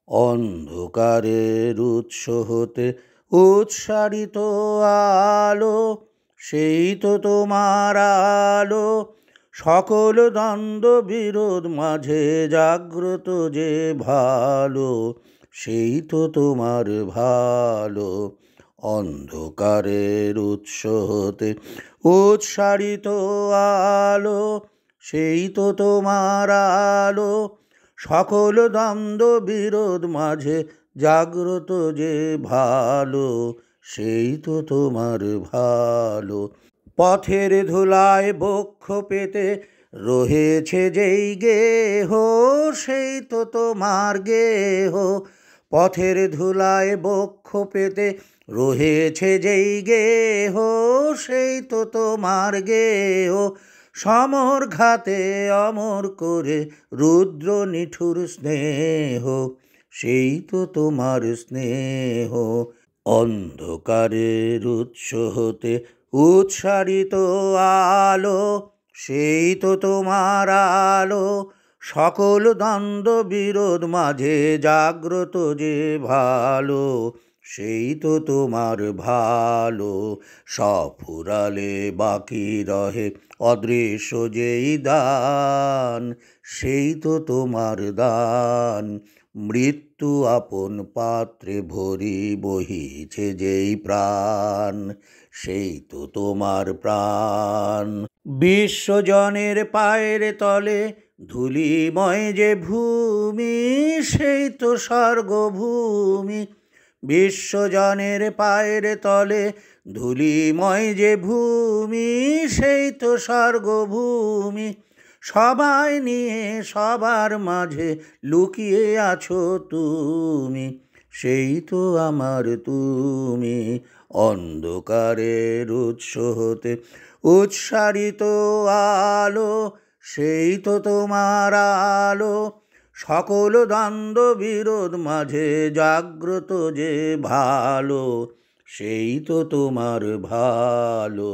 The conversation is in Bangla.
অন্ধকারের উৎস হতে উৎসারিত আলো, সেই তো তোমার আলো। সকল দ্বন্দ্ব বিরোধ মাঝে জাগ্রত যে ভালো, সেই তো তোমার ভালো। অন্ধকারের উৎস হতে উৎসারিত আলো, সেই তো তোমার আলো। সকল দ্বন্দ্ব বিরোধ মাঝে জাগ্রত যে ভালো, সেই তো তোমার ভালো। পথের ধুলায় বক্ষ পেতে রয়েছে যেই গেহ, সেই তো তোমার গেহ। পথের ধুলায় বক্ষ পেতে রয়েছে যেই গেহ, সেই তো তোমার গেহ। সমর ঘাতে অমর করে রুদ্র নিঠুর স্নেহ, সেই তো তোমার স্নেহ। অন্ধকারের উৎস হতে উৎসারিত আলো, সেই তো তোমার আলো। সকল দ্বন্দ্ব বিরোধ মাঝে জাগ্রত যে ভালো, সেই তো তোমার ভালো। সব ফুরালে বাকি রহে অদৃশ্য যেই দান, সেই তো তোমার দান। মৃত্যু আপন পাত্রে ভরি বহিছে যেই প্রাণ, সেই তো তোমার প্রাণ। বিশ্বজনের পায়ের তলে ধূলিময় যে ভূমি, সেই তো স্বর্গভূমি। বিশ্বজনের পায়ের তলে ধূলিময় যে ভূমি, সেই তো স্বর্গভূমি। সবাই নিয়ে সবার মাঝে লুকিয়ে আছো তুমি, সেই তো আমার তুমি। অন্ধকারের উৎস হতে উৎসারিত আলো, সেই তো তোমার আলো। সকল দ্বন্দ্ব বিরোধ মাঝে জাগ্রত যে ভালো, সেই তো তোমার ভালো।